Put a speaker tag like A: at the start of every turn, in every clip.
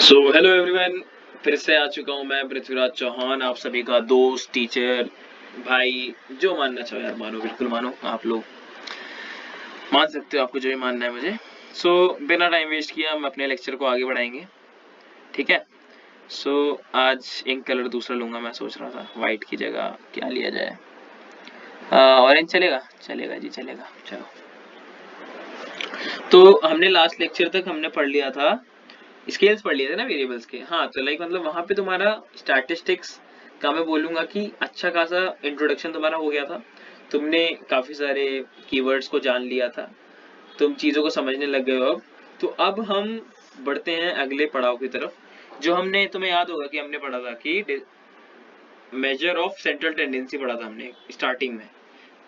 A: So hello everyone, फिर से आ चुका हूँ मैं पृथ्वीराज चौहान, आप सभी का दोस्त, टीचर, भाई। जो मानना चाहो यार मानो, बिल्कुल मानो। आप लोग मान सकते हो, आपको जो भी मानना है मुझे। बिना टाइम वेस्ट किए हम अपने लेक्चर को आगे बढ़ाएंगे, ठीक है। आज इंक कलर दूसरा लूंगा। मैं सोच रहा था वाइट की जगह क्या लिया जाए। ऑरेंज चलेगा? चलेगा जी, चलेगा। चलो, तो हमने लास्ट लेक्चर तक हमने पढ़ लिया था, स्केल्स पढ़ लिए थे ना, वेरिएबल्स के। हाँ, तो लाइक मतलब वहां पे तुम्हारा स्टैटिस्टिक्स का मैं बोलूंगा कि अच्छा खासा इंट्रोडक्शन तुम्हारा हो गया था। तुमने काफी सारे कीवर्ड्स को जान लिया था, तुम चीजों को समझने लग गए हो। अब हम बढ़ते हैं अगले पड़ाव की तरफ, जो हमने, तुम्हें याद होगा कि हमने पढ़ा था कि मेजर ऑफ सेंट्रल टेंडेंसी पढ़ा था हमने स्टार्टिंग में,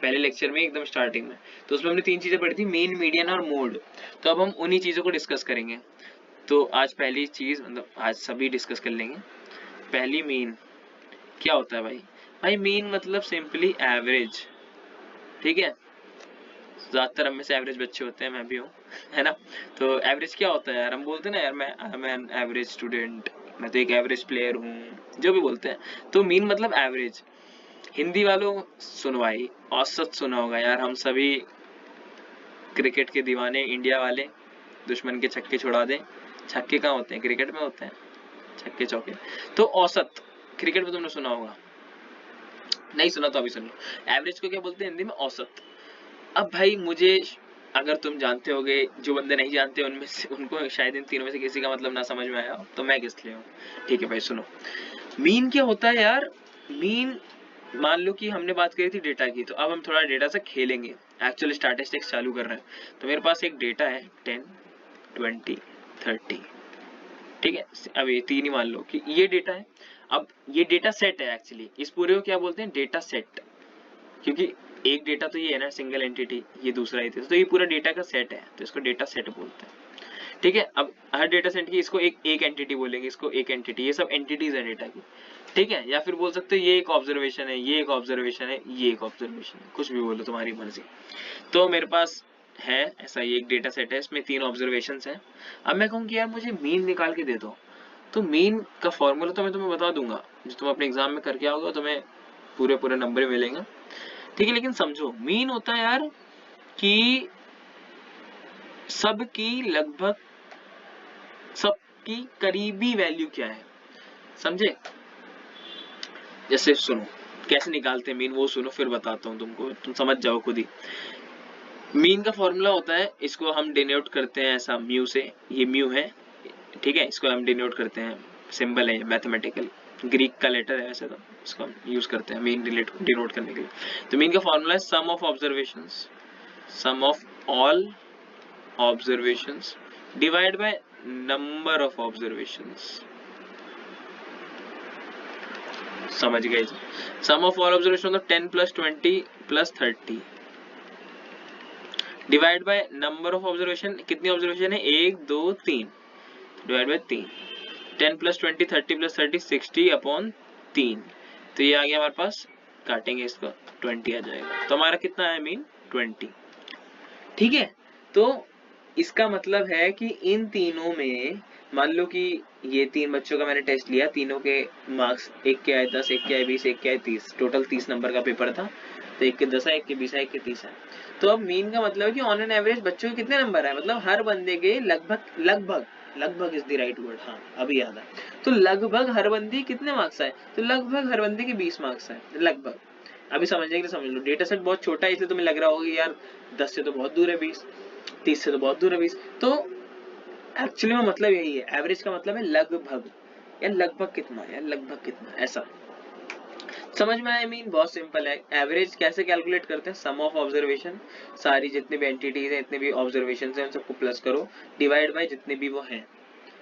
A: पहले लेक्चर में, एकदम स्टार्टिंग में। तो उसमें हमने तीन चीजें पढ़ी थी, मेन, मीडियन और मोड। तो अब हम उन्हीं चीजों को डिस्कस करेंगे। तो आज पहली चीज, मतलब आज सभी डिस्कस कर लेंगे। पहली, मीन। क्या होता है भाई? भाई मीन मतलब सिंपली एवरेज, ठीक है। ज्यादातर हम में से एवरेज बच्चे होते हैं, मैं भी हूँ, है ना। तो एवरेज क्या होता है यार? हम बोलते हैं ना यार, मैं I am an average student, मैं तो एक एवरेज प्लेयर हूँ, जो भी बोलते हैं। तो मीन मतलब एवरेज। हिंदी वालों सुनो भाई, औसत सुना होगा यार। हम सभी क्रिकेट के दीवाने इंडिया वाले, दुश्मन के छक्के छुड़ा दें। छक्के कहाँ होते हैं? क्रिकेट में होते हैं, छक्के चौके। तो औसत, क्रिकेट में तुमने सुना होगा, नहीं सुना तो अभी सुन लो। एवरेज को क्या बोलते हैं हिंदी में? औसत। अब भाई मुझे, अगर तुम जानते होगे, जो बंदे नहीं जानते उनमें से, उनको शायद इन तीनों में से किसी का मतलब ना समझ में आया हो, तो मैं किस लिए हूँ। ठीक है भाई, सुनो। मीन क्या होता है यार? मीन, मान लो कि हमने बात करी थी डेटा की, तो अब हम थोड़ा डेटा से खेलेंगे, एक्चुअल स्टैटिस्टिक्स चालू कर रहे हैं। तो मेरे पास एक डेटा है 10, 20, 30, ठीक है। अब ये तीन ही मान लो कि ये डेटा है। अब ये डेटा सेट है, एक्चुअली इस पूरे को क्या बोलते हैं? Data set. क्योंकि एक डेटा तो ये है ना, सिंगल एंटिटी, ये दूसरा ही था, तो ये पूरा डेटा का सेट है, तो इसको डेटा सेट बोलते हैं, ठीक है। अब हर डेटा सेट की इसको एक एक एंटिटी बोलेंगे, इसको एक एंटिटी, ये सब एंटिटीज है डेटा की, ठीक है। या फिर बोल सकते हो ये एक ऑब्जर्वेशन है, ये एक ऑब्जर्वेशन है, ये एक ऑब्जर्वेशन है, कुछ भी बोलो, तुम्हारी मर्जी। तो मेरे पास है ऐसा, ये एक डेटा सेट है, इसमें तीन ऑब्जर्वेशन है। अब मैं कहूँ कि यार मुझे मीन निकाल के दे दो, तो मीन का फॉर्मूला तो मैं तुम्हें बता दूंगा, जो तुम अपने एग्जाम में करके आओगे तुम्हें पूरे पूरे नंबर मिलेंगे, ठीक है। लेकिन समझो, मीन होता है यार कि सबकी लगभग, सबकी करीबी वैल्यू क्या है, समझे? जैसे सुनो, कैसे निकालते हैं मीन वो सुनो, फिर बताता हूँ तुमको, तुम समझ जाओ खुद ही। मीन का फॉर्मूला होता है, इसको हम डिनोट करते हैं ऐसा म्यू से, ये म्यू है, ठीक है। इसको हम डिनोट करते हैं, सिंबल है मैथमेटिकल, ग्रीक का लेटर है वैसे, तो इसको हम यूज करते हैं मीन डिनोट करने के लिए। तो मीन का फॉर्मूला है sum of observations, sum of all observations divide by number of observations. समझ गए? सम ऑफ ऑल ऑब्जर्वेशन मतलब 10 plus 20 plus 30 divide by number of observation, कितनी ऑब्जर्वेशन है? 1 2 3, divide by 3। 10 plus 20, 30 plus 30, 60 upon 3। तो ये आ गया हमारे पास, काटेंगे इसको, 20 आ जाएगा। तो हमारा कितना है मीन? 20, ठीक है। तो इसका मतलब है कि इन तीनों में, मान लो कि ये तीन बच्चों का मैंने टेस्ट लिया, तीनों के मार्क्स, एक के आए 10, एक के आए 20, एक के आए 30, टोटल 30 नंबर का पेपर था। तो एक के 10 है, एक के 20 है, एक के 30 है। तो अब मीन का मतलब है कि ऑन एन एवरेज बच्चों के कितने नंबर है, मतलब हर बंदे के लगभग, लगभग इज द राइट वर्ड, हाँ अभी याद है। तो लगभग हर बंदे कितने मार्क्स आए? तो लगभग हर बंदे के 20 मार्क्स आए, लगभग। अभी समझने के लिए समझ लो, डेटा सेट बहुत छोटा है, इसलिए तुम्हें लग रहा होगा कि यार 10 से तो बहुत दूर है 20, 30 से तो बहुत दूर है 20। तो एक्चुअली में मतलब यही है, एवरेज का मतलब है लगभग, या लगभग कितना, या लगभग कितना, ऐसा। समझ में आया? मीन बहुत सिंपल है। एवरेज कैसे कैलकुलेट करते हैं? सम ऑफ ऑब्जर्वेशन, सारी जितनी भी एंटिटीज हैं, इतने भी ऑब्जर्वेशन हैं, उन सबको प्लस करो, डिवाइड बाय जितने भी वो हैं,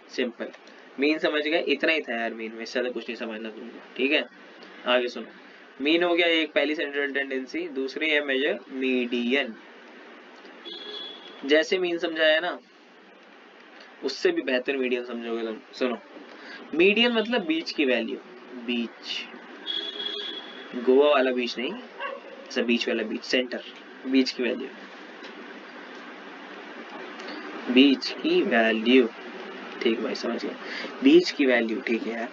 A: सिंपल। मीन समझ गए? इतना ही था यार मीन में, इससे ज्यादा कुछ नहीं समझना तुमको, ठीक है। आगे सुनो, मीन हो गया एक, पहली सेंट्रल टेंडेंसी, दूसरी है मेजर मीडियन। जैसे मीन समझाया ना, उससे भी बेहतर मीडियन समझोगे तुम। सुनो, मीडियन मतलब बीच की वैल्यू, बीच, गोवा वाला बीच नहीं, ऐसा बीच वाला बीच, सेंटर, बीच की वैल्यू, बीच की वैल्यू, ठीक भाई समझ गए, बीच की वैल्यू, ठीक है यार।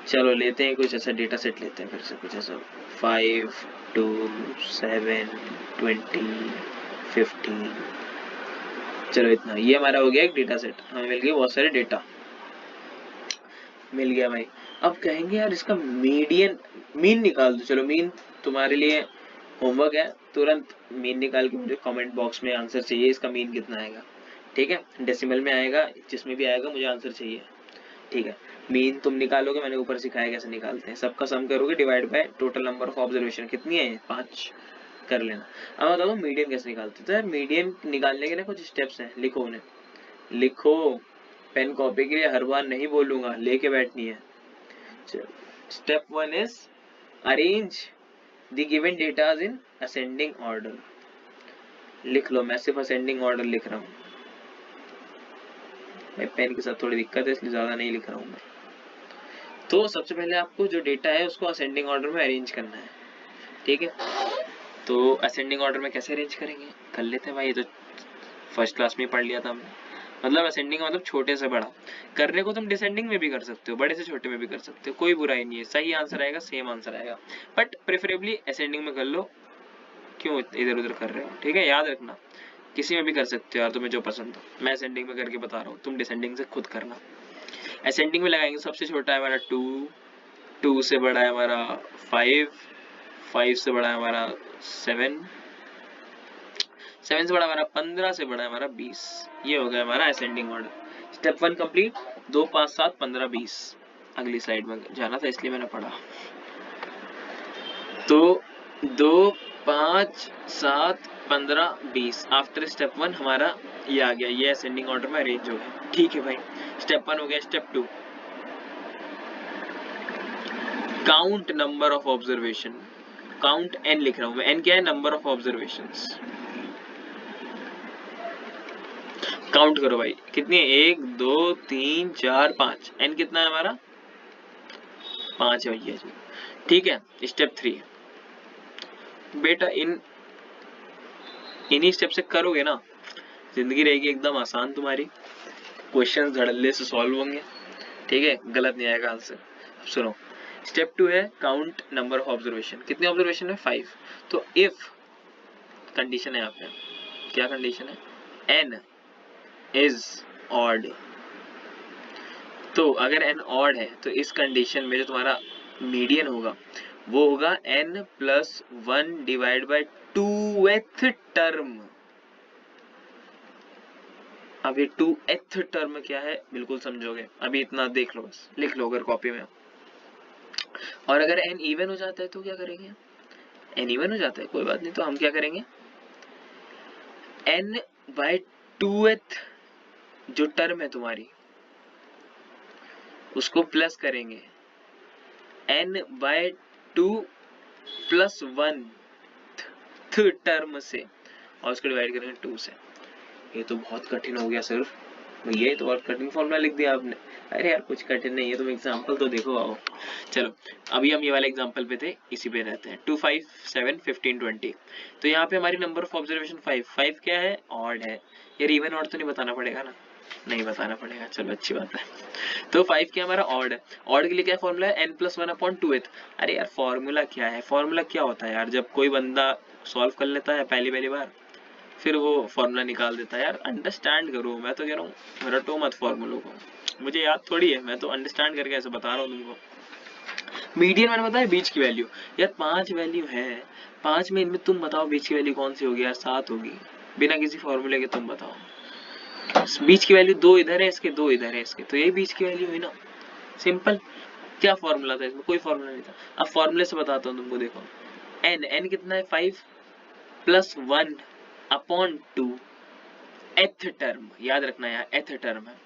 A: चलो लेते हैं कुछ ऐसा डेटा सेट लेते हैं फिर से, कुछ ऐसा 5, 2, 7, 20, 15। चलो इतना, ये हमारा हो गया एक डेटा सेट, हमें मिल गया बहुत सारे डेटा, मिल गया भाई। अब कहेंगे यार इसका मीडियन, मीन निकाल दो। चलो मीन तुम्हारे लिए होमवर्क है, तुरंत मीन निकाल के मुझे कमेंट बॉक्स में आंसर चाहिए, इसका मीन कितना आएगा। ठीक है, डेसिमल में आएगा, जिसमें भी आएगा मुझे आंसर चाहिए। ठीक है, मीन तुम निकालोगे, मैंने ऊपर सिखाया कैसे निकालते हैं, सबका सम करोगे, divide by total number of observation, कितनी है 5 कर लेना। अब बताओ मीडियन कैसे निकालते हैं। तो यार मीडियन निकालने के ना कुछ स्टेप्स हैं, लिखो उन्हें, लिखो, पेन कॉपी के लिए हर बार नहीं बोलूंगा, लेके बैठनी है। Step 1 is arrange the given data in ascending order. लिख लो, मैं सिर्फ असेंडिंग ऑर्डर लिख रहा हूँ, मैं पेन के साथ थोड़ी दिक्कत है इसलिए ज्यादा नहीं लिख रहा हूँ मैं। तो सबसे पहले आपको जो डेटा है उसको असेंडिंग ऑर्डर में अरेंज करना है। ठीक है, तो असेंडिंग ऑर्डर में कैसे अरेंज करेंगे, कर लेते हैं भाई, ये तो फर्स्ट क्लास में पढ़ लिया था हमने। मतलब असेंडिंग मतलब छोटे से बड़ा, करने को तुम डिसेंडिंग में भी कर सकते हो, बड़े से छोटे में भी कर सकते हो, कोई बुराई नहीं है, सही आंसर आएगा, सेम आंसर आएगा, बट प्रेफरेबली असेंडिंग में कर लो। क्यों इधर उधर कर रहे हो, ठीक है, याद रखना, किसी में भी कर सकते हो यार, तुम्हें जो पसंद हो। मैं असेंडिंग में करके बता रहा हूँ, तुम डिसेंडिंग से खुद करना। असेंडिंग में लगाएंगे, सबसे छोटा है हमारा 2, 2 से बड़ा है हमारा 5, 5 से बड़ा है हमारा 7, 7 से बड़ा हमारा 15, से बड़ा है हमारा 20। ये हो गया हमारा असेंडिंग ऑर्डर। Step 1 complete, 2, 5, 7, 15, 20। अगली स्लाइड में जाना था इसलिए मैंने पढ़ा। तो 2, 5, 7, 15, 20 आफ्टर स्टेप 1 हमारा ये आ गया, ये असेंडिंग ऑर्डर में अरेंज हो गया। ठीक है भाई, स्टेप 1 हो गया। Step 2, count number of observation. Count n लिख रहा हूं मैं, n क्या है, नंबर ऑफ ऑब्जर्वेशंस। काउंट करो भाई, कितनी है, 1, 2, 3, 4, 5, n कितना है हमारा, 5 है भैया जी। ठीक है, स्टेप 3 बेटा, इन्हीं स्टेप से करोगे ना, जिंदगी रहेगी एकदम आसान तुम्हारी, क्वेश्चन धड़ल्ले से सॉल्व होंगे। ठीक है, गलत नहीं आएगा आंसर। अब सुनो, स्टेप 2 है काउंट नंबर ऑफ ऑब्जर्वेशन। कितने ऑब्जर्वेशन है, 5। तो इफ कंडीशन है यहाँ पे, क्या कंडीशन है, n इज ऑड। तो अगर n ऑड है तो इस कंडीशन में जो तुम्हारा मीडियन होगा वो होगा n plus 1 divide by 2th term. अब ये 2th टर्म क्या है बिल्कुल समझोगे, अभी इतना देख लो, बस लिख लो अगर कॉपी में। और अगर n इवन हो जाता है तो क्या करेंगे, n इवन हो जाता है कोई बात नहीं, तो हम क्या करेंगे, n बाय 2th जो टर्म है तुम्हारी उसको प्लस करेंगे n बाय 2 प्लस 1 टर्म से, और उसको डिवाइड करेंगे 2 से। ये तो बहुत कठिन हो गया सर भैया, ये तो बहुत कठिन फॉर्मूला लिख दिया आपने। अरे यार कुछ कठिन नहीं है, तुम एग्जांपल तो देखो आओ। चलो अभी हम ये वाले एग्जांपल पे थे, इसी पे रहते हैं। 2, 5, 7, 15, 20। तो यहाँ पे हमारी नंबर ऑफ ऑब्जर्वेशन 5 क्या है, ऑड है। यार इवन ऑड तो नहीं बताना पड़ेगा ना, नहीं बताना पड़ेगा, चलो अच्छी बात है। तो 5 क्या हमारा ऑड है, ऑड के लिए क्या फॉर्मूला है, n प्लस 1/2th। अरे यार फॉर्मूला क्या है, फॉर्मूला क्या होता है यार, जब कोई बंदा सॉल्व कर लेता है पहली बार फिर वो फॉर्मूला निकाल देता है। यार अंडरस्टैंड करो, मैं तो कह रहा हूँ रटो मत फॉर्मूलों को, मुझे याद थोड़ी है, मैं तो अंडरस्टैंड करके ऐसे बता रहा हूँ तुमको। मीडियन मैंने बताया बीच की वैल्यू, यार 5 वैल्यू है, 5 में इनमें तुम बताओ बीच की वैल्यू कौन सी होगी यार, 7 होगी, बिना किसी फॉर्मूले के तुम बताओ। बीच की वैल्यू 2 इधर है इसके, 2 इधर है इसके, तो यही बीच की वैल्यू हुई ना, सिंपल। क्या फॉर्मूला था इसमें, कोई फॉर्मूला नहीं था। अब फॉर्मूले से बताता हूँ तुमको, देखो n कितना है, 5 प्लस 1/2 एथ टर्म, याद रखना है एथ टर्म है।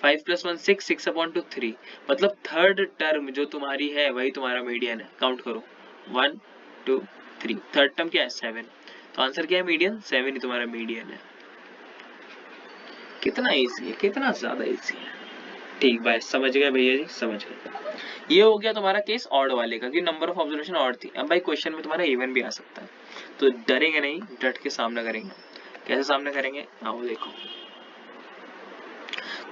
A: 5 प्लस 1 6, 6/2 3, मतलब थर्ड टर्म जो तुम्हारी है वही तुम्हारा मीडियन है। काउंट करो 1, 2, 3, थर्ड टर्म क्या है 7, तो आंसर क्या है मीडियन, 7 ही तुम्हारा मीडियन है। कितना इजी है, कितना ज्यादा इजी है। ठीक भाई, समझ गए भैया जी, समझ गए। ये हो गया तुम्हारा केस ऑड वाले का कि नंबर ऑफ ऑब्जर्वेशन ऑड थी। अब भाई क्वेश्चन में तुम्हारा इवन भी आ सकता है, तो डरेंगे नहीं, डट के सामना करेंगे। कैसे सामना करेंगे आओ देखो।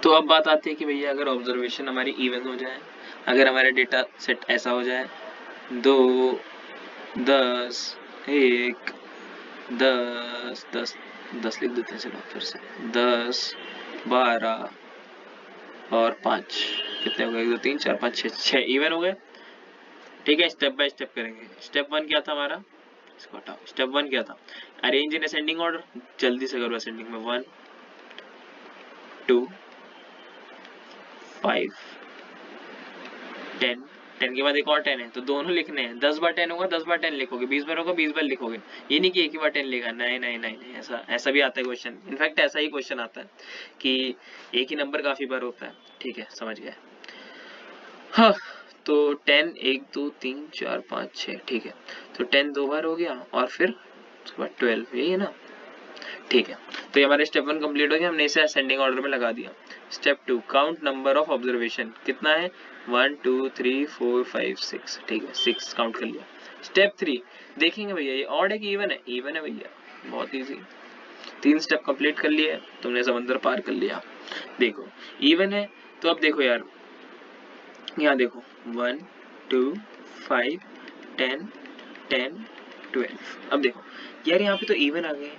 A: तो अब बात आती है कि भैया अगर ऑब्जर्वेशन हमारी इवन हो जाए, अगर हमारा डेटा सेट ऐसा हो जाए 2 10 1 10 10 10 लिख देते हैं, चलो फिर से 10 12 और 5, कितने हो गए? 1 2 3 4 5 6 इवन हो गए। ठीक है, स्टेप बाय स्टेप करेंगे। स्टेप 1 क्या था हमारा, इसको हटाओ। स्टेप 1 क्या था, अरेंज इन असेंडिंग ऑर्डर। जल्दी से करो असेंडिंग में। 1 2 5 10, 10 के बाद एक और 10 है, तो दोनों लिखने हैं। 10 बार 10 होगा 10 बार 10 लिखोगे, 20 बार होगा 20 बार लिखोगे। ये नहीं कि एक ही बार 10 लिखा, नहीं नहीं नहीं नहीं, ऐसा भी आता है क्वेश्चन। इनफैक्ट ऐसा ही क्वेश्चन आता है कि एक ही नंबर काफी बार होता है। ठीक है, समझ गए। हाँ, तो 10 1 2 3 4 5 6, ठीक है। तो 10 दो बार हो गया और फिर उसके बाद 12, यही है ना। ठीक है, तो ये हमारा स्टेप 1 कंप्लीट हो गया, हमने इसे असेंडिंग ऑर्डर में लगा दिया। Step 2, count number of observation. कितना है? 1 2 3 4 5 6, ठीक है, 6 काउंट कर लिया। स्टेप 3 देखेंगे भैया ये ऑड है कि इवन है? इवन है भैया, बहुत इजी। 3 स्टेप कंप्लीट कर लिए, तुमने समंदर पार कर लिया। देखो इवन है तो अब देखो यार, यहाँ देखो 1 2 5 10 10 12। अब देखो यार, यहाँ पे तो इवन आ गए,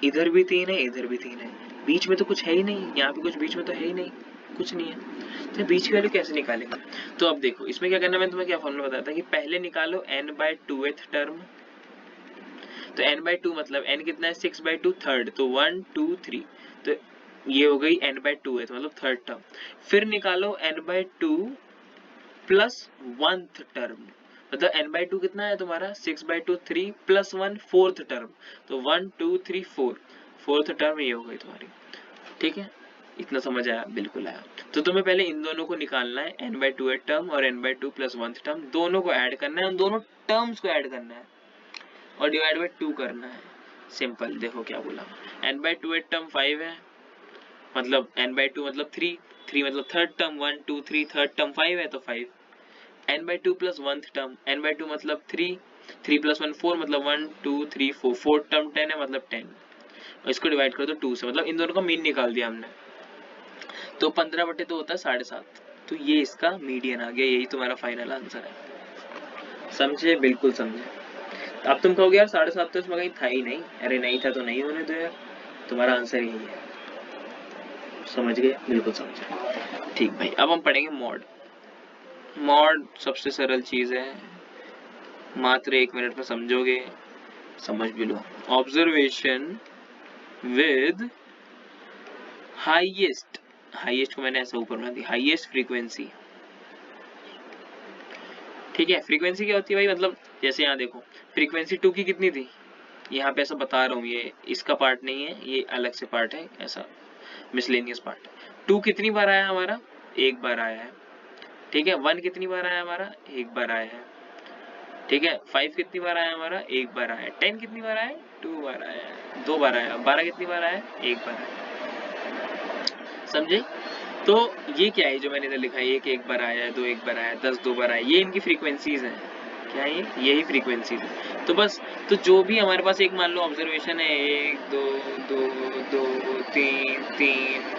A: इधर भी 3 है इधर भी 3 है, बीच में तो कुछ है ही नहीं। यहाँ पे कुछ बीच में तो है ही नहीं, कुछ नहीं है, तो बीच की वैल्यू कैसे निकालेंगे? तो अब देखो इसमें क्या करना है, मैं तुम्हें क्या फॉर्मूला बताया था कि पहले निकालो n/2th टर्म। तो n/2 मतलब n कितना है? 6/2 थर्ड, तो 1 2 3, तो ये हो गई n/2th मतलब थर्ड टर्म। फिर निकालो n/2 प्लस 1th टर्म, मतलब n/2 कितना है तुम्हारा? 6/2 3 प्लस 1 4th टर्म, तो 1 2 3 4, 4th टर्म ये हो गई तुम्हारी। ठीक है, इतना समझ आया? बिल्कुल आया। तो तुम्हें पहले इन दोनों को निकालना है, n/2th टर्म और n/2 प्लस 1th टर्म, दोनों को ऐड करना है, उन दोनों टर्म्स को ऐड करना है और डिवाइड बाय 2 करना है। सिंपल, देखो क्या बोला, n/2th टर्म 5 है, मतलब n/2 मतलब 3 मतलब थर्ड टर्म, 1 2 3 थर्ड टर्म 5 है तो 5। n/2 plus 1th term, n/2 मतलब 3 3 प्लस 1 4 मतलब 1 2 3 4, फोर्थ टर्म 10 है मतलब 10, और इसको डिवाइड कर दो 2 से, मतलब इन दोनों का मीन निकाल दिया हमने। तो 15/2 होता है 7.5, तो ये इसका मीडियन आ गया, यही तुम्हारा फाइनल आंसर है। समझे? बिल्कुल समझे। अब तुम कहोगे यार 7.5 तो इसमें कहीं था ही नहीं। अरे नहीं था तो नहीं होने दो यार, तुम्हारा आंसर यही है। समझ गए? बिल्कुल समझे। ठीक भाई, अब हम पढ़ेंगे मॉड। मॉड सबसे सरल चीज है, मात्र 1 मिनट में समझोगे, समझ भी लो। ऑब्जर्वेशन विद हाईएस्ट, हाईएस्ट को मैंने ऐसा ऊपर बना दिया, हाईएस्ट फ्रीक्वेंसी। ठीक है, फ्रीक्वेंसी क्या होती है भाई? मतलब जैसे यहाँ देखो फ्रीक्वेंसी 2 की कितनी थी, यहाँ पे ऐसा बता रहा हूँ, ये इसका पार्ट नहीं है, ये अलग से पार्ट है, ऐसा मिसलेनियस पार्ट। 2 कितनी बार आया हमारा? 1 बार आया है। ठीक है, 1 कितनी बार आया हमारा? 1 बार आया है। ठीक है, 5 कितनी बार आया हमारा? 1 बार आया है। 10 कितनी बार आया? 2 बार आया है, 2 बार आया। 12 कितनी बार आया? 1 बार आया। समझे? तो ये क्या है जो मैंने इधर लिखा है, 1 1 बार आया है, 2 1 बार आया है, 10 2 बार आया, ये इनकी फ्रीक्वेंसीज हैं। क्या है ये? यही फ्रीक्वेंसीज है। तो बस, तो जो भी हमारे पास एक मान लो ऑब्जर्वेशन है, 1 2 2 2 3 3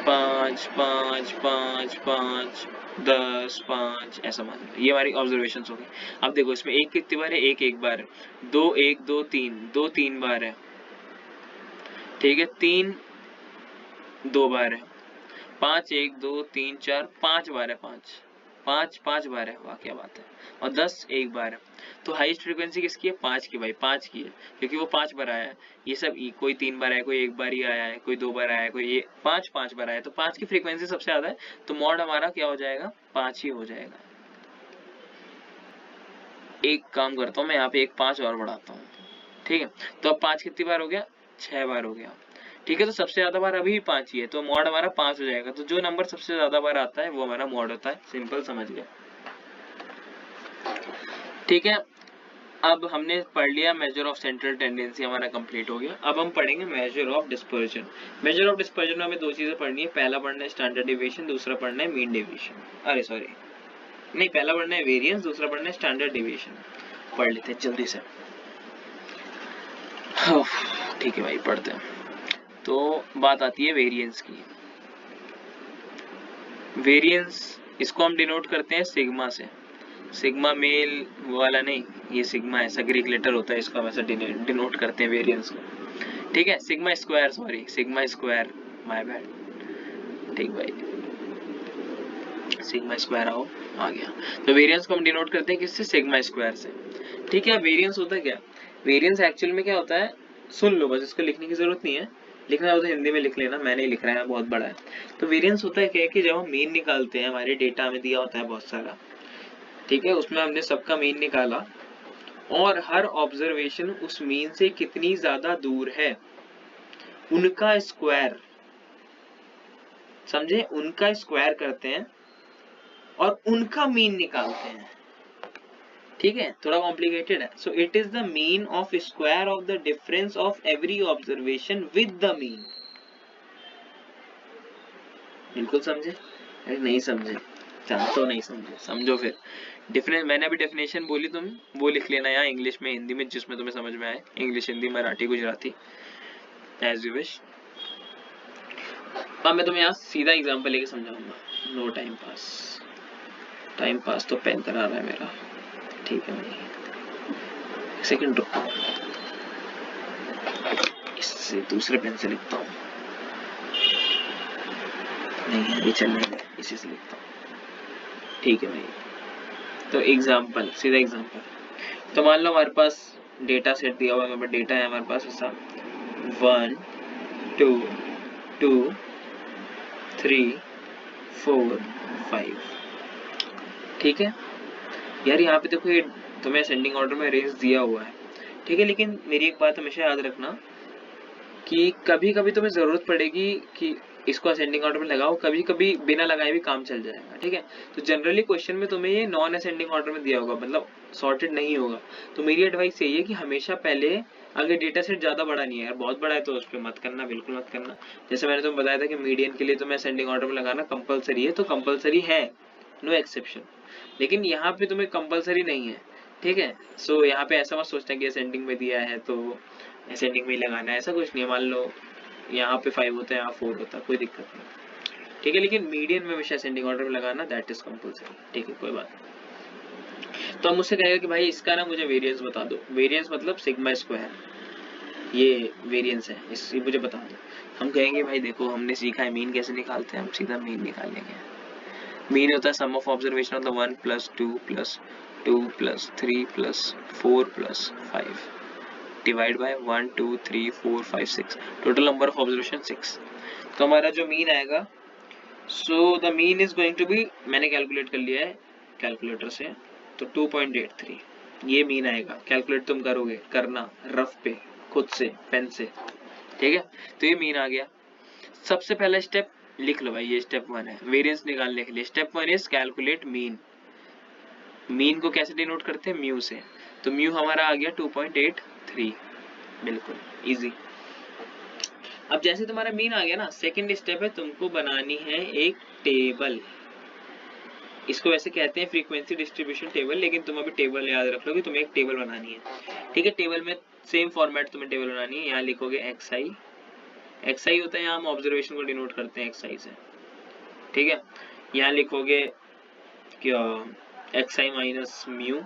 A: 5 5 5 5 10 5, ऐसा मान लो, ये हमारी ऑब्जर्वेशंस हो गई। अब देखो इसमें 1 कितनी बार है? 1 1 बार है। 2 1 2 3, 2 3 बार है। ठीक है, 3 2 बार है। 5 1 2 3 4 5 बार है, 5 5 5 बार है, वाह क्या बात है। और 10 1 बार है। तो हाईएस्ट फ्रीक्वेंसी किसकी है? 5 की भाई, 5 की है, क्योंकि वो 5 बार आया है। ये सब कोई 3 बार आया, कोई 1 बार ही आया है, कोई 2 बार आया है, कोई ये 5 बार आया है, तो 5 की फ्रीक्वेंसी सबसे ज्यादा है, तो मॉड हमारा क्या हो जाएगा? 5 ही हो जाएगा। एक काम करता हूँ मैं यहाँ पे एक 5 और बढ़ाता हूँ। ठीक है, तो अब 5 कितनी बार हो गया? 6 बार हो गया। ठीक है, तो सबसे ज्यादा बार अभी 5 ही है, तो मॉड हमारा 5 हो जाएगा। तो जो नंबर सबसे ज्यादा बार आता है वो हमारा मॉड होता है। सिंपल, समझ गया? ठीक है, अब हमने पढ़ लिया मेजर ऑफ सेंट्रल टेंडेंसी, हमारा कंप्लीट हो गया। अब हम पढ़ेंगे measure of dispersion. Measure of dispersion में हमें दो चीजें पढ़नी है, पहला पढ़ना है स्टैंडर्ड डेविएशन, दूसरा पढ़ना है मीन डेविएशन। अरे सॉरी, नहीं, पहला पढ़ना है वेरिएंस, दूसरा पढ़ना है स्टैंडर्ड डेविएशन। पढ़ लेते हैं जल्दी से। ठीक है भाई, पढ़ते हैं। तो बात आती है वेरिएंस की। वेरिएंस इसको हम डिनोट करते हैं सिग्मा से, सिग्मा मेल वाला नहीं, ये सिग्मा ऐसा ग्रीक लेटर होता है, इसको हम ऐसा डिनोट करते हैं वेरिएंस को, ठीक है। Sigma square, sorry sigma square, my bad, ठीक भाई, सिग्मा स्क्वायर आओ आ गया। तो वेरिएंस को हम डिनोट करते हैं किससे, सिग्मा स्क्वायर से, ठीक है। वेरिएंस होता है क्या, वेरिएंस एक्चुअल में क्या होता है, सुन लो बस, इसको लिखने की जरूरत नहीं है, लिखना हो तो हिंदी में लिख लेना, मैंने लिख रहा है बहुत बड़ा है। तो वेरिएंस होता है क्या कि जब हम मीन निकालते हैं, हमारे डेटा में दिया होता है बहुत सारा, ठीक है, उसमें हमने सबका मीन निकाला और हर ऑब्जर्वेशन उस मीन से कितनी ज्यादा दूर है उनका स्क्वायर, समझे, उनका स्क्वायर करते हैं और उनका मीन निकालते हैं, ठीक है, थोड़ा कॉम्प्लिकेटेड है। So it is the mean of square of the difference of every observation with the mean. बिल्कुल समझे, अरे नहीं समझे, तो नहीं समझे, समझो फिर। डिफरेंस मैंने अभी डेफिनेशन बोली, तुम वो लिख लेना यहाँ इंग्लिश में हिंदी में, जिसमें तुम्हें समझ में आए, English Hindi Marathi Gujarati as you wish. अब मैं तुम्हें यहाँ सीधा एग्जांपल लेके समझाऊंगा, no time pass, time pass तो पेन करा रहा है मेरा, ठीक है भाई, एक सेकंड रुको, इससे दूसरे पेन से लिखता हूँ, नहीं अभी चलने दे, इसी से लिखता हूँ, ठीक है भाई। तो एग्जांपल, सीधा एग्जांपल, तो मान लो हमारे पास डेटा सेट दिया हुआ है, डेटा है हमारे पास ऐसा 1 2 2 3 4 5, ठीक है यार। यहाँ पे देखो ये तुम्हें असेंडिंग ऑर्डर में रेंज दिया हुआ है, ठीक है, लेकिन मेरी एक बात हमेशा याद रखना कि कभी कभी तुम्हें जरूरत पड़ेगी कि इसको असेंडिंग ऑर्डर में लगाओ, कभी कभी बिना लगाए भी काम चल जाएगा, ठीक है। तो जनरली क्वेश्चन में तुम्हें ये नॉन असेंडिंग ऑर्डर में दिया होगा, मतलब सॉर्टेड नहीं होगा। तो मेरी एडवाइस यही है कि हमेशा पहले, अगर डेटा सेट ज्यादा बड़ा नहीं है यार, बहुत बड़ा है तो उस पर मत करना, बिल्कुल मत करना। जैसे मैंने तुम्हें बताया था कि मीडियन के लिए तुम्हें असेंडिंग ऑर्डर में लगाना कंपलसरी है, तो कंपलसरी है, नो एक्सेप्शन, लेकिन यहाँ पे तुम्हें कंपलसरी नहीं है, ठीक है। सो यहाँ पे ऐसा मत सोचना कि असेंडिंग में दिया है तो असेंडिंग में ही लगाना है, ऐसा कुछ नहीं है। मान लो यहाँ पे 5 होता है, यहाँ 4 होता है, कोई दिक्कत नहीं, ठीक है, लेकिन मीडियन में हमेशा असेंडिंग ऑर्डर में लगाना, दैट इज कंपलसरी, ठीक है, कोई बात नहीं। तो हम मुझसे कहेगा कि भाई इसका ना मुझे वेरिएंस बता दो, वेरिएंस मतलब सिग्मा स्क्वायर, ये वेरिएंस है, इस मुझे बता दो। हम कहेंगे भाई देखो हमने सीखा है मीन कैसे निकालते हैं, हम सीधा मीन निकाल लेंगे। मीन होता है sum of observation of the 1 + 2 + 2 + 3 + 4 + 5 divide by 1 2 3 4 5 6, total number of observation 6। तो हमारा जो मीन आएगा, so the mean is going to be, मैंने कैलकुलेट कर लिया है कैलकुलेटर से, तो 2.83 ये मीन आएगा। कैलकुलेट तुम करोगे, करना रफ पे खुद से पेन से, ठीक है। तो ये मीन आ गया। सबसे पहला स्टेप लिख लो भाई, ये स्टेप 1 है वेरिएंस निकालने के लिए। Step 1 is calculate mean. Mean को कैसे डिनोट करते हैं, म्यू से, तो म्यू हमारा आ गया 2.83, बिल्कुल इजी। अब जैसे तुम्हारा मीन आ गया ना, सेकंड स्टेप है तुमको बनानी है एक टेबल। इसको वैसे कहते हैं फ्रीक्वेंसी डिस्ट्रीब्यूशन टेबल, लेकिन तुम अभी टेबल याद रख लो कि तुम्हें एक टेबल बनानी है, ठीक है। टेबल में सेम फॉर्मेट तुम्हें टेबल बनानी है। यहाँ लिखोगे xi, xi होता है, यहाँ हम ऑब्जर्वेशन को डिनोट करते हैं xi से, ठीक है। यहाँ लिखोगे क्या, xi माइनस म्यू,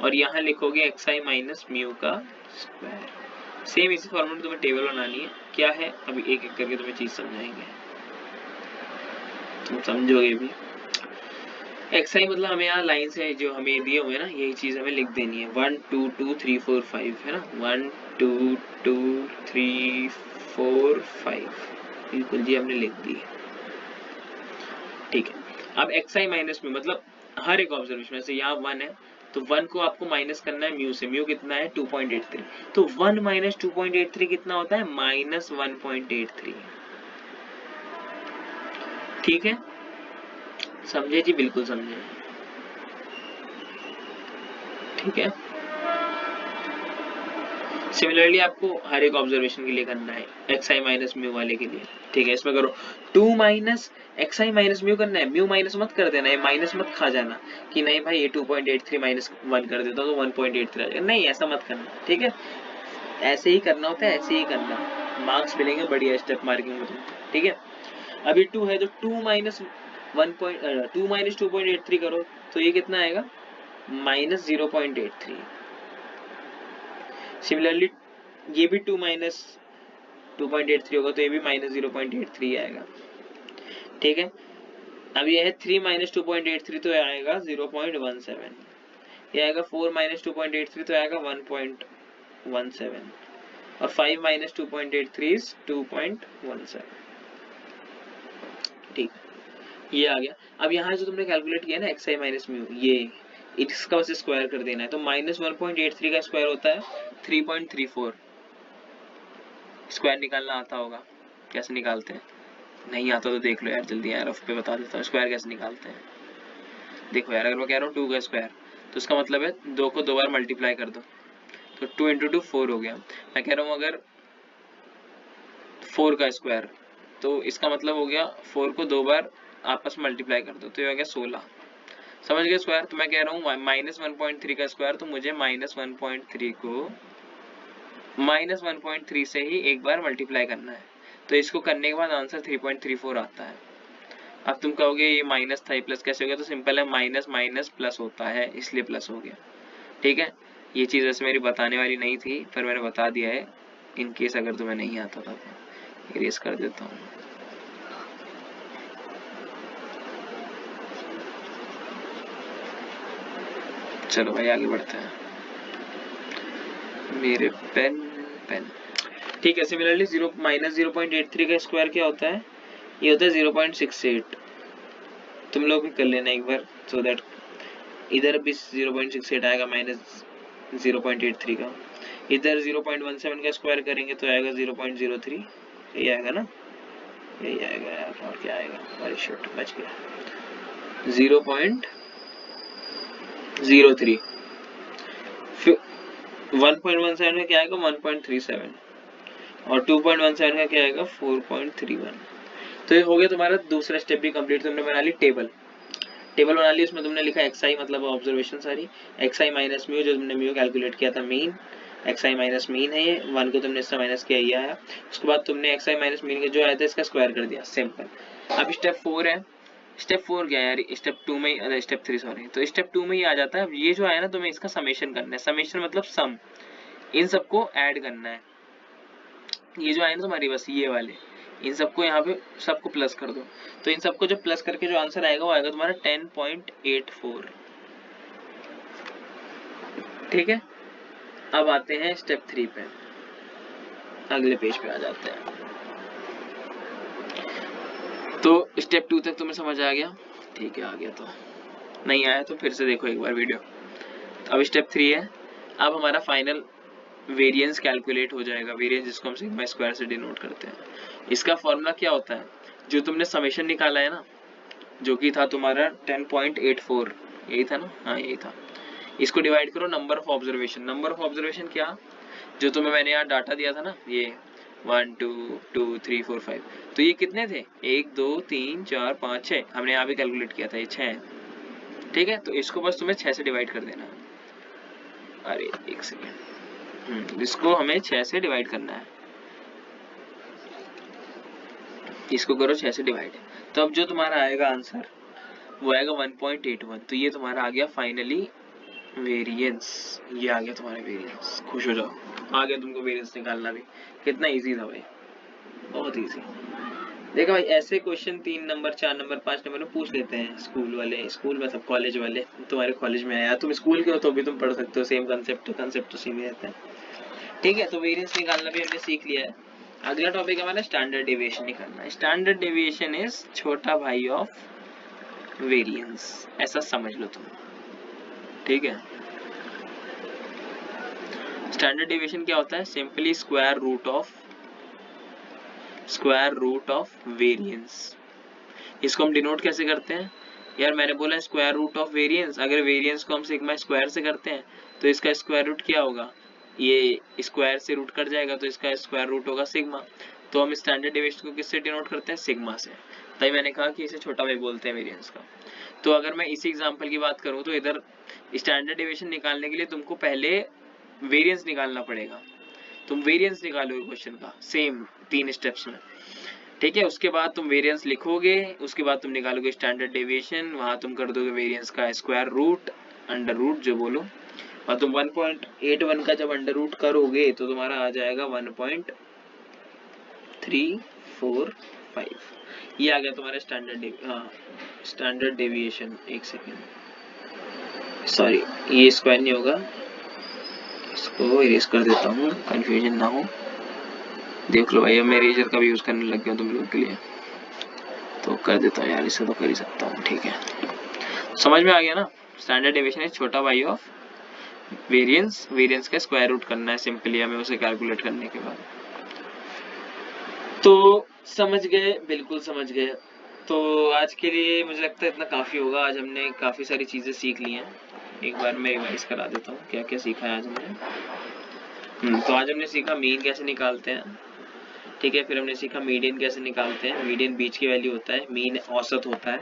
A: और यहाँ लिखोगे xi माइनस म्यू का स्क्वायर। सेम इसी फॉर्मेट में तुम्हें टेबल बनानी है। क्या है अभी एक एक करके तुम्हें चीज समझाएंगे, तुम समझोगे भी। xi मतलब हमें यहाँ लाइन से जो हमें दिए हुए हैं ना, यही चीज हमें लिख देनी है, 1 2 2 3 4 5 है ना, 1 2 2 3 4 5, बिल्कुल जी हमने लिख दी, ठीक है। अब xi माइनस म्यू मतलब हर एक ऑब्जर्वेशन में से, यहाँ 1 है तो 1 को आपको माइनस करना है म्यू से। म्यू कितना है 2.83, तो 1 माइनस 2.83 कितना होता है, -1.83, ठीक है। समझे जी, बिल्कुल समझे, ठीक है। सिमिलरली आपको हर एक ऑब्जर्वेशन के लिए करना है, xi माइनस म्यू वाले के लिए, ठीक है। इसमें करो 2 माइनस xi माइनस म्यू करना है, म्यू माइनस मत कर देना, ये माइनस मत खा जाना कि नहीं भाई ये 2.83 माइनस 1 कर देता हूँ तो 1.83 आ जाएगा, नहीं ऐसा मत करना, ठीक है। ऐसे ही करना होता है, ऐसे ही करना, मार्क्स मिलेंगे बढ़िया स्टेप मार्किंग में तुमको, ठीक है। अब ये 2 है तो 2 माइनस 2.83 करो तो ये कितना आएगा, -0.83। सिमिलरली ये भी 2 माइनस 2.83 होगा तो ये भी -0.83 आएगा। ठीक है, अब ये है 3 माइनस 2.83 तो आएगा 0.17। ये आएगा 4 माइनस 2.83 तो आएगा 1.17 और 5 माइनस 2.83 इज 2.17। ठीक, ये आ गया। अब यहाँ जो तुमने कैलकुलेट किया ना xi माइनस म्यू, ये इसका बस स्क्वायर कर देना है तो -1.83 का स्क्वायर होता है 3.34। स्क्वायर निकालना आता होगा, कैसे निकालते हैं? नहीं आता तो देख लो यार जल्दी, यार रफ पे बता देता हूँ स्क्वायर कैसे निकालते हैं। देखो यार, अगर मैं कह रहा हूँ 2 का स्क्वायर तो इसका मतलब है 2 को 2 बार मल्टीप्लाई कर दो तो 2 इंटू 2 4 हो गया। मैं कह रहा हूँ अगर 4 का स्क्वायर तो इसका मतलब हो गया 4 को 2 बार आपस में मल्टीप्लाई कर दो तो ये हो गया 16। समझ गए स्क्वायर? तो मैं कह रहा हूँ -1.3 का स्क्वायर तो मुझे -1.3 को -1.3 से ही एक बार मल्टीप्लाई करना है तो इसको करने के बाद आंसर 3.34 आता है। अब तुम कहोगे ये माइनस था, ये प्लस कैसे हो गया? तो सिंपल है, माइनस माइनस प्लस होता है इसलिए प्लस हो गया। ठीक है, ये चीज़ वैसे मेरी बताने वाली नहीं थी पर मैंने बता दिया है, इन केस अगर तुम्हें नहीं आता था तो इरेज कर देता हूँ। चलो भाई आगे बढ़ते हैं। मेरे पेन ठीक है, सिमिलरली -0.83 का स्क्वायर क्या होता है? ये होता है 0.68। तुम लोग भी कर लेना एक बार सो दैट इधर भी 0.68 आएगा -0.83 का, इधर 0.17 का स्क्वायर करेंगे तो आएगा 0.03। यही आएगा ना, यही आएगा यार, और क्या आएगा? अरे शिट, बच गया। 0.03 फिर 1.17 का क्या आएगा? 1.37 और 2.17 का क्या आएगा? 4.31। तो ये हो गया तुम्हारा दूसरा स्टेप भी कंप्लीट। तुमने बना ली टेबल बना ली, उसमें तुमने लिखा xi मतलब ऑब्जर्वेशन सारी, xi माइनस म्यू जो तुमने म्यू कैलकुलेट किया था मीन, xi माइनस मीन है, ये 1 को तुमने इससे माइनस किया, ये आया। उसके बाद तुमने xi माइनस मीन जो आया था इसका स्क्वायर कर दिया, सिंपल। अब स्टेप 4 है। स्टेप 4 क्या है यार? स्टेप 2 में, स्टेप 3 सॉरी, तो स्टेप 2 में ही आ जाता है। ये जो आया ना तुम्हें इसका समेशन करना है। समेशन मतलब सम, इन सबको ऐड करना है। ये जो आए ना तुम्हारी बस ये वाले, इन सबको यहाँ पे सबको प्लस कर दो तो इन सबको जब प्लस करके जो आंसर आएगा वो आएगा तुम्हारा 10.84। ठीक है, अब आते हैं स्टेप 3 पे, अगले पेज पे आ जाते हैं। तो स्टेप 2 तक तुम्हें समझ आ गया? ठीक है, आ गया तो नहीं आया तो फिर से देखो एक बार वीडियो। अब स्टेप 3 है। अब हमारा फाइनल वेरिएंस कैलकुलेट हो जाएगा। वेरिएंस जिसको हम सिग्मा स्क्वायर से डिनोट करते हैं। इसका फॉर्मूला क्या होता है? जो तुमने समेशन निकाला है ना, जो कि था तुम्हारा 10.84, यही था ना? हाँ यही था। इसको डिवाइड करो number of observation. Number of observation क्या? जो तुम्हें मैंने यहाँ डाटा दिया था ना, ये 1 2 2 3 4 5, तो ये कितने थे? 1 2 3 4 5 6, हमने यहाँ भी कैलकुलेट किया था, ये 6 है। ठीक है, तो इसको बस तुम्हें 6 से डिवाइड कर देना है। अरे एक सेकेंड, इसको हमें 6 से डिवाइड करना है। इसको करो 6 से डिवाइड, तो अब जो तुम्हारा आएगा आंसर वो आएगा 1.81। तो ये तुम्हारा आ गया फाइनली वेरिएंस। ये आ गया तुम्हारा वेरिएंस। खुश हो जाओ, आ गया तुमको वेरिएंस निकालना भी। कितना इजी था भाई, बहुत इजी। देखो भाई, ऐसे क्वेश्चन 3 नंबर 4 नंबर 5 नंबर में पूछ लेते हैं स्कूल वाले, स्कूल मतलब कॉलेज वाले। तुम्हारे कॉलेज में आया, तुम स्कूल के हो तो भी तुम पढ़ सकते हो, सेम कंसेप्ट तो सेम ही रहता है। ठीक है, तो वेरिएंस निकालना भी हमने सीख लिया है। अगला टॉपिक हमारा स्टैंडर्ड डेविएशन निकालना है। स्टैंडर्ड डेविएशन इज छोटा भाई ऑफ वेरिएंस, ऐसा समझ लो तुम। ठीक है, स्टैंडर्ड डेविएशन क्या होता है? Simply square root of variance. इसको हम डिनोट कैसे करते हैं? यार मैंने बोला स्क्वायर रूट ऑफ वेरिएंस, अगर वेरिएंस को हम सिग्मा स्क्वायर से करते हैं तो इसका स्क्वायर रूट क्या होगा? ये स्क्वायर से रूट कट जाएगा तो इसका स्क्वायर रूट होगा सिग्मा। तो हम स्टैंडर्ड डेविएशन को किससे डिनोट करते हैं? सिग्मा से। तभी मैंने कहा कि इसे छोटा भाई बोलते हैं वेरिएंस का। तो अगर मैं इसी एग्जांपल की बात करूं तो इधर स्टैंडर्ड डेविएशन निकालने के लिए तुमको पहले वेरिएंस निकालना पड़ेगा। तुम वेरिएंस निकालोगे क्वेश्चन का सेम 3 स्टेप्स में। ठीक है। उसके बाद तुम वेरिएंस लिखोगे, उसके बाद तुम निकालोगे स्टैंडर्ड डेविएशन, वहां तुम कर दोगे वेरिएंस का स्क्वायर रूट, अंडर रूट जो बोलो, और तुम 1.81 का जब अंडर रूट करोगे तो तुम्हारा आ जाएगा 1.345। ये आ गया तुम्हारा स्टैंडर्ड डेविएशन। एक सेकेंड, सॉरी ये स्क्वायर नहीं होगा, इसको इरेज कर देता हूँ कंफ्यूजन ना हो। देख लो भाई, अब मैं इरेजर का भी यूज करने लग गया तुम लोगों के लिए, तो कर देता हूँ यार, इसे तो कर ही सकता हूँ। ठीक है, समझ में आ गया ना। स्टैंडर्ड डेविएशन है छोटा भाई ऑफ वेरिएंस, वेरिएंस का स्क्वायर रूट करना है सिंपली हमें उसे कैलकुलेट करने के बाद। तो समझ गए, बिल्कुल समझ गए। तो आज के लिए मुझे लगता है इतना काफी होगा। आज हमने काफी सारी चीजें सीख ली हैं, एक बार मैं रिवाइज करा देता हूँ क्या क्या सीखा है आज हमने। तो आज हमने सीखा मीन कैसे निकालते हैं, ठीक है। फिर हमने सीखा मीडियन कैसे निकालते हैं, मीडियन बीच की वैल्यू होता है, मीन औसत होता है,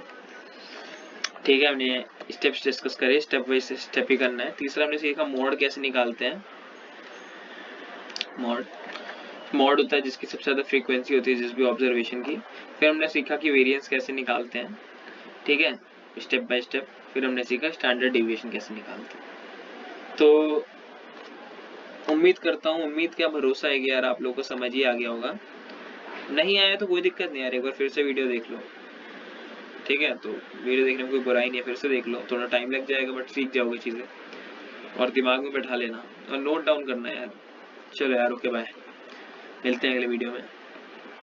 A: ठीक है। हमने स्टेप्स डिस्कस करे, स्टेप बाय स्टेप ही करना है। तीसरा हमने सीखा मोड कैसे निकालते हैं, मोड होता है जिसकी सबसे ज्यादा फ्रीक्वेंसी होती है जिस भी ऑब्जर्वेशन की। फिर हमने सीखा कि वेरिएंस कैसे निकालते हैं, ठीक है, स्टेप बाय स्टेप। फिर हमने सीखा स्टैंडर्ड डेविएशन कैसे निकालते हैं। तो उम्मीद करता हूँ, उम्मीद क्या भरोसा है कि यार आप लोगों को समझ ही आ गया होगा। नहीं आया तो कोई दिक्कत नहीं यार, एक बार फिर से वीडियो देख लो, ठीक है। तो वीडियो देखने में कोई बुराई नहीं है, फिर से देख लो, थोड़ा टाइम लग जाएगा बट सीख जाओगे चीजें, और दिमाग में बैठा लेना और नोट डाउन करना यार। चलो यार, ओके बाय, मिलते हैं अगले वीडियो में।